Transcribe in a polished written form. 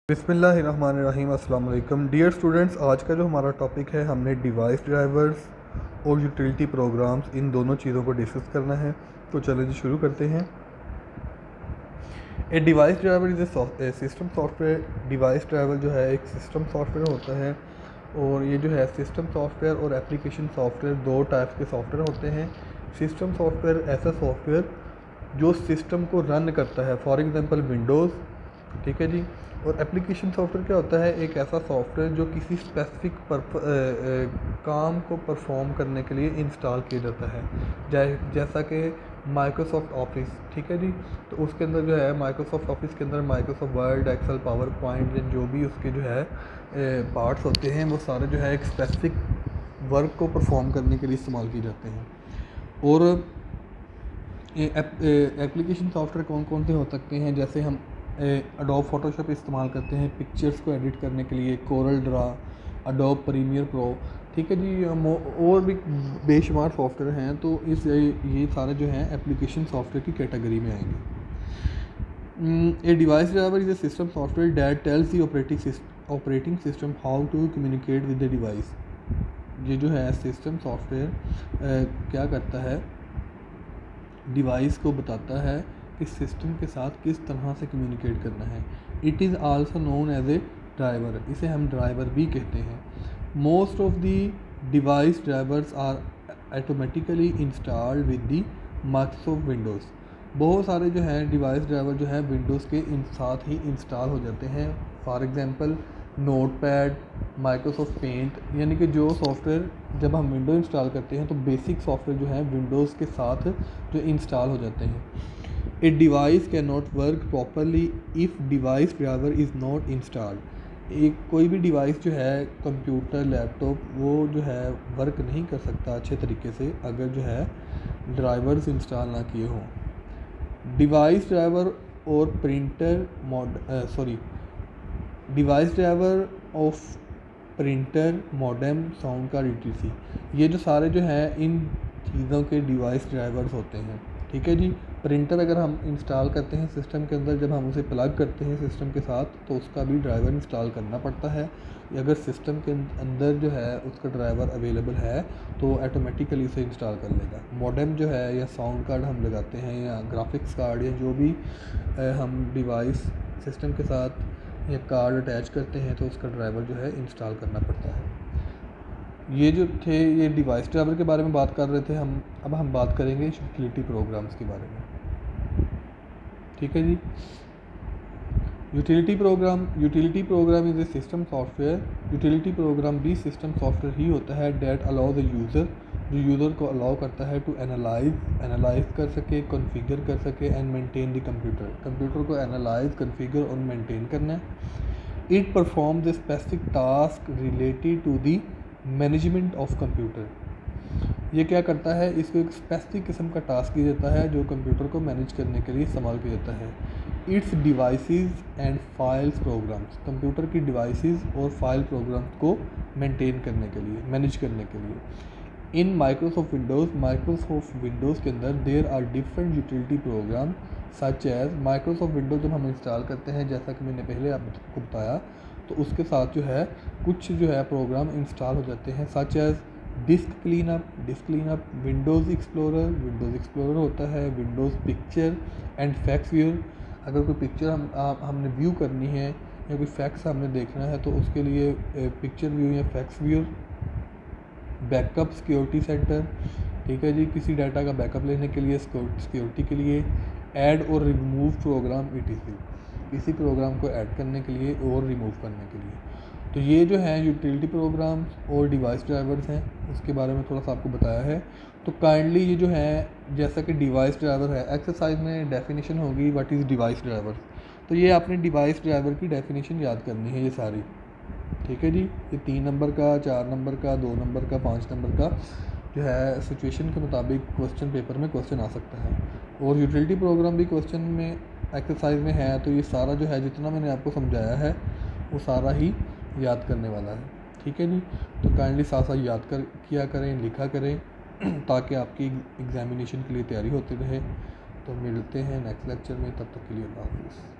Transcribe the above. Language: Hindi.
बिस्मिल्लाहिर्रहमानिर्रहीम। अस्सलाम वालेकुम डियर स्टूडेंट्स, आज का जो हमारा टॉपिक है, हमने डिवाइस ड्राइवर्स और यूटिलिटी प्रोग्राम्स इन दोनों चीज़ों को डिस्कस करना है। तो चलिए जी शुरू करते हैं। ए device driver is a system software. Device driver जो है एक सिस्टम सॉफ्टवेयर होता है, और ये जो है सिस्टम सॉफ्टवेयर और एप्लीकेशन सॉफ्टवेयर दो टाइप्स के सॉफ्टवेयर होते हैं। सिस्टम सॉफ्टवेयर ऐसा सॉफ्टवेयर जो सिस्टम को रन करता है, फॉर एग्ज़ाम्पल विंडोज़, ठीक है जी। और एप्लीकेशन सॉफ्टवेयर क्या होता है, एक ऐसा सॉफ्टवेयर जो किसी स्पेसिफिक काम को परफॉर्म करने के लिए इंस्टॉल किया जाता है, जैसा कि माइक्रोसॉफ्ट ऑफिस, ठीक है जी। तो उसके अंदर जो है माइक्रोसॉफ्ट ऑफिस के अंदर Microsoft Word, Excel, PowerPoint, जो भी उसके जो है पार्ट्स होते हैं, वो सारे जो है एक स्पेसिफिक वर्क को परफॉर्म करने के लिए इस्तेमाल किए जाते हैं। और एप्लीकेशन सॉफ्टवेयर कौन कौन से हो सकते हैं, जैसे हम अडोब फोटोशॉप इस्तेमाल करते हैं पिक्चर्स को एडिट करने के लिए, Corel Draw, Adobe Premiere Pro, ठीक है जी। और भी बेशुमार सॉफ्टवेयर हैं, तो ये सारे जो हैं एप्लीकेशन सॉफ्टवेयर की कैटेगरी में आएंगे। A device driver is a system software that tells the operating system how to communicate with the device. ये जो है सिस्टम सॉफ्टवेयर क्या करता है, डिवाइस को बताता है कि सिस्टम के साथ किस तरह से कम्युनिकेट करना है। It is also known as a driver, इसे हम ड्राइवर भी कहते हैं। Most of the device drivers are automatically installed with the Microsoft Windows. बहुत सारे जो हैं डिवाइस ड्राइवर जो है विंडोज़ के साथ ही इंस्टॉल हो जाते हैं। For example Notepad, Microsoft Paint, यानी कि जो सॉफ्टवेयर जब हम विंडो इंस्टॉल करते हैं तो बेसिक सॉफ्टवेयर जो है विंडोज़ के साथ जो इंस्टॉल हो जाते हैं। A device can not work properly if device driver is not installed. एक कोई भी डिवाइस जो है कंप्यूटर, लैपटॉप, वो जो है वर्क नहीं कर सकता अच्छे तरीके से अगर जो है ड्राइवर्स इंस्टॉल ना किए हों। डिवाइस ड्राइवर और device driver of printer, modem, sound card, etc, ये जो सारे जो हैं इन चीज़ों के डिवाइस ड्राइवर्स होते हैं, ठीक है जी। प्रिंटर अगर हम इंस्टॉल करते हैं सिस्टम के अंदर, जब हम उसे प्लग करते हैं सिस्टम के साथ, तो उसका भी ड्राइवर इंस्टॉल करना पड़ता है। अगर सिस्टम के अंदर जो है उसका ड्राइवर अवेलेबल है तो ऑटोमेटिकली उसे इंस्टॉल कर लेगा। मॉडेम जो है या साउंड कार्ड हम लगाते हैं, या ग्राफिक्स कार्ड, या जो भी हम डिवाइस सिस्टम के साथ या कार्ड अटैच करते हैं, तो उसका ड्राइवर जो है इंस्टॉल करना पड़ता है। ये जो थे ये डिवाइस ड्राइवर के बारे में बात कर रहे थे हम। अब हम बात करेंगे यूटिलिटी प्रोग्राम्स के बारे में, ठीक है जी। Utility program is a system software. Utility program भी सिस्टम सॉफ्टवेयर ही होता है डेट अलाउ द यूज़र, जो यूज़र को अलाउ करता है टू एनालाइज कर सके, कॉन्फ़िगर कर सके एंड मेंटेन द कंप्यूटर को एनालाइज, कॉन्फ़िगर और मेंटेन करना है। It perform the specific task related to the management of computer. ये क्या करता है, इसको एक स्पेसिफिक किस्म का टास्क दिया जाता है जो कंप्यूटर को मैनेज करने के लिए इस्तेमाल किया जाता है। Its devices and files programs, computer की डिवाइसेस और फाइल प्रोग्राम्स को मेंटेन करने के लिए, मैनेज करने के लिए। इन माइक्रोसॉफ्ट विंडोज़ के अंदर there are different utility program such as Microsoft Windows जब हम इंस्टॉल करते हैं, जैसा कि मैंने पहले आपको बताया, तो उसके साथ जो है कुछ जो है प्रोग्राम इंस्टॉल हो जाते हैं, such as disk cleanup, Windows Explorer होता है, Windows picture and fax viewer. अगर कोई पिक्चर हमने व्यू करनी है या कोई फैक्स हमने देखना है, तो उसके लिए पिक्चर व्यू या fax viewer. Backup security centre, ठीक है जी, किसी डाटा का बैकअप लेने के लिए, सिक्योरिटी के लिए। ऐड और रिमूव प्रोग्राम, etc, किसी प्रोग्राम को ऐड करने के लिए और रिमूव करने के लिए। तो ये जो है यूटिलिटी प्रोग्राम्स और डिवाइस ड्राइवर्स हैं, उसके बारे में थोड़ा सा आपको बताया है। तो काइंडली ये जो है, जैसा कि डिवाइस ड्राइवर है, एक्सरसाइज में डेफिनेशन होगी व्हाट इज़ डिवाइस ड्राइवर। तो ये आपने डिवाइस ड्राइवर की डेफिनेशन याद करनी है ये सारी, ठीक है जी। ये 3 नंबर का, 4 नंबर का, 2 नंबर का, 5 नंबर का जो है सिचुएशन के मुताबिक क्वेश्चन पेपर में क्वेश्चन आ सकता है। और यूटिलिटी प्रोग्राम भी क्वेश्चन में एक्सरसाइज में है, तो ये सारा जो है जितना मैंने आपको समझाया है वो सारा ही याद करने वाला है, ठीक है जी। तो काइंडली साथ साथ याद किया करें, लिखा करें ताकि आपकी एग्जामिनेशन के लिए तैयारी होती रहे। तो मिलते हैं नेक्स्ट लेक्चर में, तब तक के लिए अल्लाह हाफ़िज़।